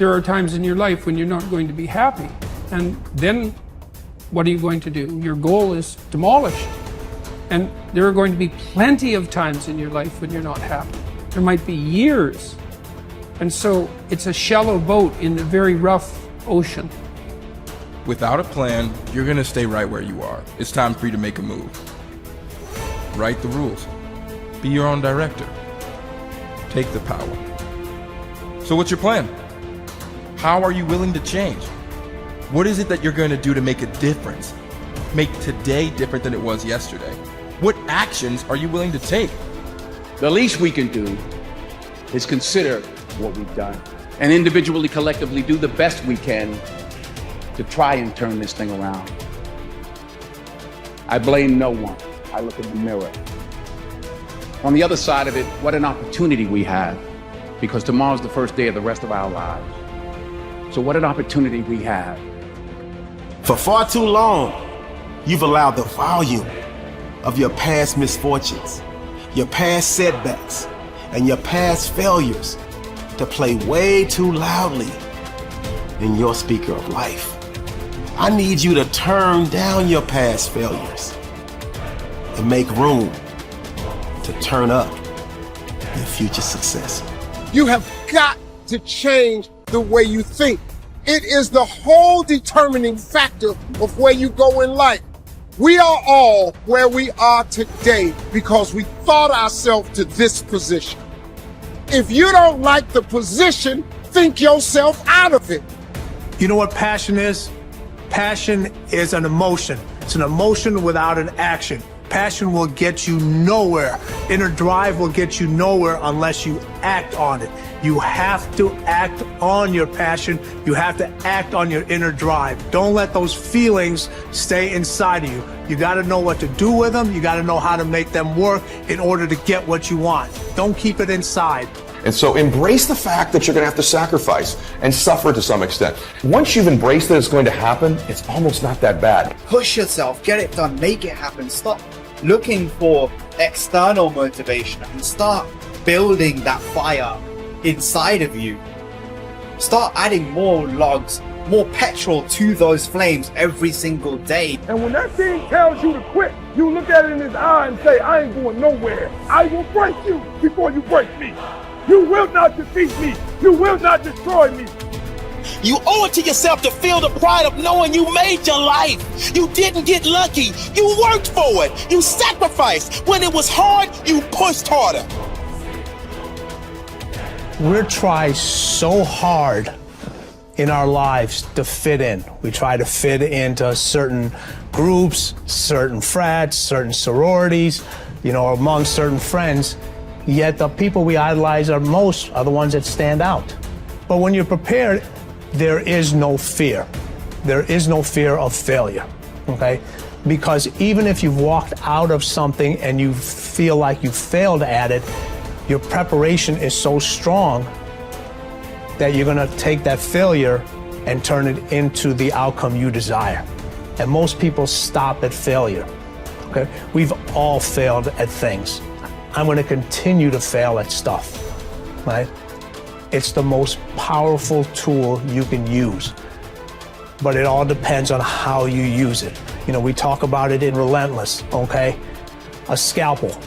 there are times in your life when you're not going to be happy. And then what are you going to do? Your goal is demolished. And there are going to be plenty of times in your life when you're not happy. There might be years. And so it's a shallow boat in a very rough ocean. Without a plan, you're gonna stay right where you are. It's time for you to make a move. Write the rules. Be your own director. Take the power. So what's your plan? How are you willing to change? What is it that you're going to do to make a difference? Make today different than it was yesterday? What actions are you willing to take? The least we can do is consider what we've done and individually, collectively do the best we can to try and turn this thing around. I blame no one. I look in the mirror. On the other side of it, what an opportunity we have, because tomorrow's the first day of the rest of our lives. So what an opportunity we have. For far too long, you've allowed the volume of your past misfortunes, your past setbacks, and your past failures to play way too loudly in your speaker of life. I need you to turn down your past failures and make room to turn up your future success. You have got to change the way you think. It is the whole determining factor of where you go in life. We are all where we are today because we thought ourselves to this position. If you don't like the position, think yourself out of it. You know what passion is? Passion is an emotion. It's an emotion without an action. Passion will get you nowhere. Inner drive will get you nowhere unless you act on it. You have to act on your passion. You have to act on your inner drive. Don't let those feelings stay inside of you. You got to know what to do with them. You got to know how to make them work in order to get what you want. Don't keep it inside. And so embrace the fact that you're going to have to sacrifice and suffer to some extent. Once you've embraced that it's going to happen, it's almost not that bad. Push yourself, get it done, make it happen. Stop looking for external motivation and start building that fire inside of you. Start adding more logs, more petrol to those flames every single day. And when that thing tells you to quit, you look at it in his eye and say, I ain't going nowhere. I will break you before you break me. You will not defeat me. You will not destroy me. You owe it to yourself to feel the pride of knowing you made your life. You didn't get lucky. You worked for it. You sacrificed. When it was hard, you pushed harder. We try so hard in our lives to fit in. We try to fit into certain groups, certain frats, certain sororities, among certain friends. Yet the people we idolize are the ones that stand out. But when you're prepared, there is no fear. There is no fear of failure, okay? Because even if you've walked out of something and you feel like you failed at it, your preparation is so strong that you're gonna take that failure and turn it into the outcome you desire. And most people stop at failure, okay? We've all failed at things. I'm gonna continue to fail at stuff, right? It's the most powerful tool you can use, but it all depends on how you use it. We talk about it in Relentless, okay? A scalpel,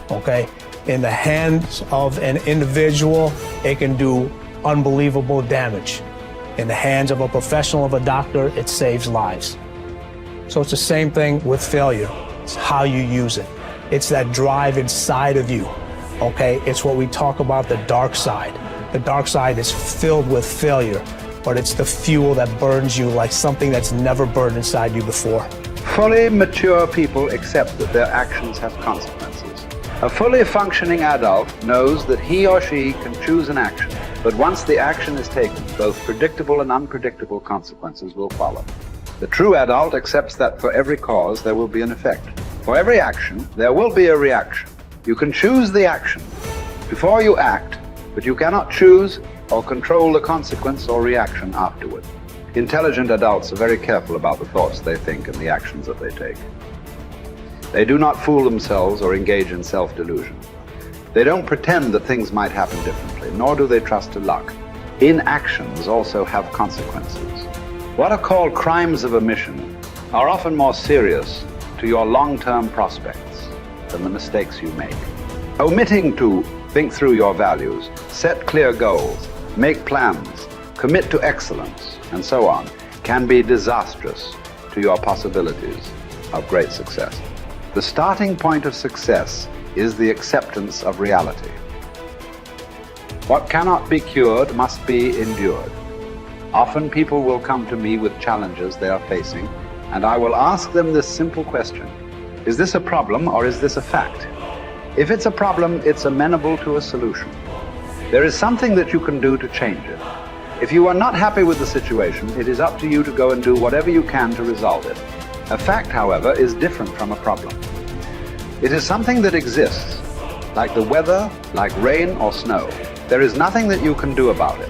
okay? In the hands of an individual, it can do unbelievable damage. In the hands of a professional, of a doctor, it saves lives. So it's the same thing with failure. It's how you use it. It's that drive inside of you, okay? It's what we talk about, the dark side. The dark side is filled with failure, but it's the fuel that burns you like something that's never burned inside you before. Fully mature people accept that their actions have consequences. A fully functioning adult knows that he or she can choose an action, but once the action is taken, both predictable and unpredictable consequences will follow. The true adult accepts that for every cause there will be an effect. For every action, there will be a reaction. You can choose the action before you act, but you cannot choose or control the consequence or reaction afterward. Intelligent adults are very careful about the thoughts they think and the actions that they take. They do not fool themselves or engage in self-delusion. They don't pretend that things might happen differently, nor do they trust to luck. inactions also have consequences. What are called crimes of omission are often more serious to your long-term prospects than the mistakes you make. Omitting to think through your values, set clear goals, make plans, commit to excellence, and so on, can be disastrous to your possibilities of great success. The starting point of success is the acceptance of reality. What cannot be cured must be endured. Often people will come to me with challenges they are facing, and I will ask them this simple question: is this a problem or is this a fact? If it's a problem, it's amenable to a solution. There is something that you can do to change it. If you are not happy with the situation, it is up to you to go and do whatever you can to resolve it. A fact, however, is different from a problem. It is something that exists, like the weather, like rain or snow. There is nothing that you can do about it.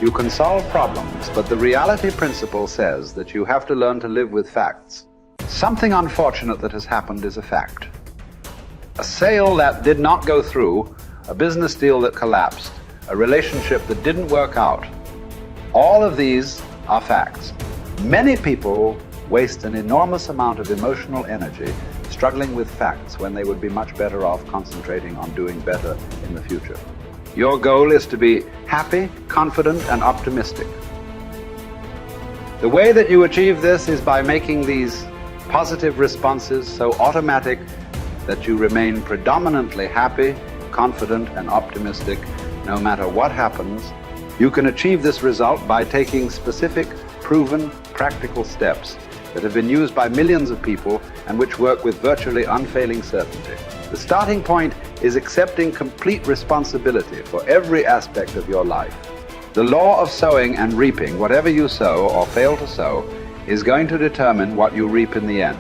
You can solve problems, but the reality principle says that you have to learn to live with facts. Something unfortunate that has happened is a fact. A sale that did not go through, a business deal that collapsed, a relationship that didn't work out. All of these are facts. Many people waste an enormous amount of emotional energy struggling with facts when they would be much better off concentrating on doing better in the future. Your goal is to be happy, confident, and optimistic. The way that you achieve this is by making these positive responses so automatic that you remain predominantly happy, confident, and optimistic no matter what happens. You can achieve this result by taking specific, proven, practical steps that have been used by millions of people and which work with virtually unfailing certainty. The starting point is accepting complete responsibility for every aspect of your life. The law of sowing and reaping, whatever you sow or fail to sow, is going to determine what you reap in the end.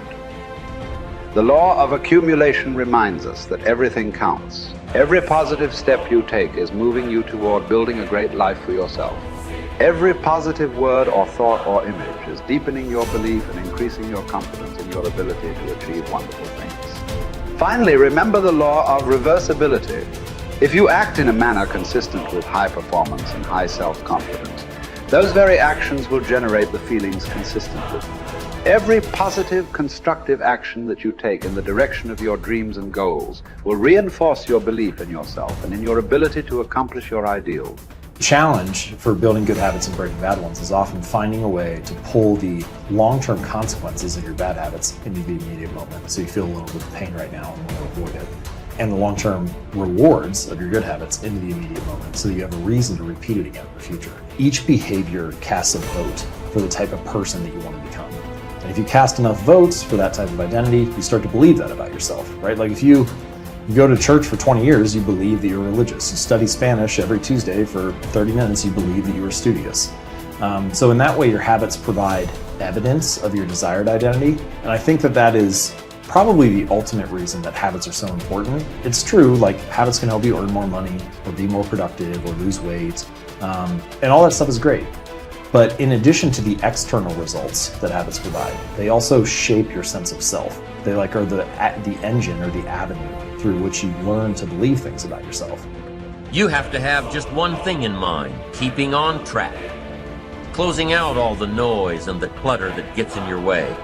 The law of accumulation reminds us that everything counts. Every positive step you take is moving you toward building a great life for yourself. Every positive word or thought or image is deepening your belief and increasing your confidence in your ability to achieve wonderful things. Finally, remember the law of reversibility. If you act in a manner consistent with high performance and high self-confidence, those very actions will generate the feelings consistent with them. Every positive, constructive action that you take in the direction of your dreams and goals will reinforce your belief in yourself and in your ability to accomplish your ideals. The challenge for building good habits and breaking bad ones is often finding a way to pull the long-term consequences of your bad habits into the immediate moment. So you feel a little bit of pain right now and want to avoid it. And the long-term rewards of your good habits into the immediate moment so that you have a reason to repeat it again in the future. Each behavior casts a vote for the type of person that you want to become. And if you cast enough votes for that type of identity, you start to believe that about yourself, right? Like if you go to church for 20 years, you believe that you're religious. You study Spanish every Tuesday for 30 minutes, you believe that you are studious. So in that way, your habits provide evidence of your desired identity. And I think that that is probably the ultimate reason that habits are so important. It's true, like habits can help you earn more money or be more productive or lose weight. And all that stuff is great. But in addition to the external results that habits provide, they also shape your sense of self. They are the engine or the avenue through which you learn to believe things about yourself. You have to have just one thing in mind: keeping on track, closing out all the noise and the clutter that gets in your way.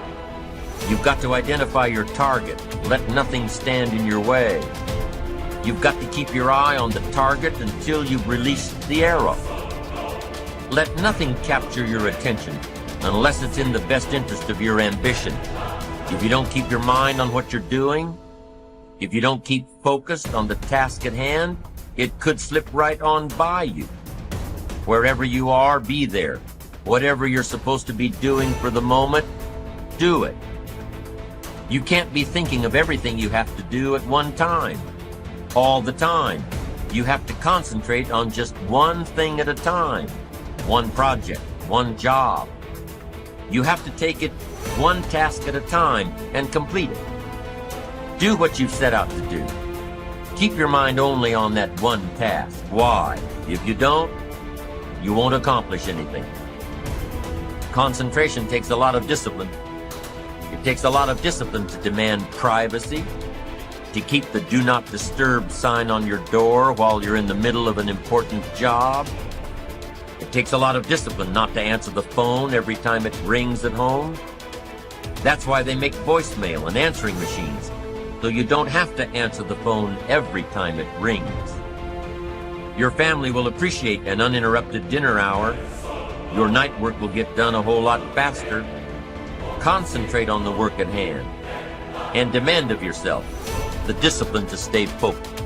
You've got to identify your target. Let nothing stand in your way. You've got to keep your eye on the target until you've released the arrow. Let nothing capture your attention unless it's in the best interest of your ambition. If you don't keep your mind on what you're doing, if you don't keep focused on the task at hand, it could slip right on by you. Wherever you are, be there. Whatever you're supposed to be doing for the moment, do it. You can't be thinking of everything you have to do at one time, all the time. You have to concentrate on just one thing at a time. One project, one job. You have to take it one task at a time and complete it. Do what you've set out to do. Keep your mind only on that one task. Why? If you don't, you won't accomplish anything. Concentration takes a lot of discipline. It takes a lot of discipline to demand privacy, to keep the do not disturb sign on your door while you're in the middle of an important job. It takes a lot of discipline not to answer the phone every time it rings at home. That's why they make voicemail and answering machines, so you don't have to answer the phone every time it rings. Your family will appreciate an uninterrupted dinner hour. Your night work will get done a whole lot faster. Concentrate on the work at hand and demand of yourself the discipline to stay focused.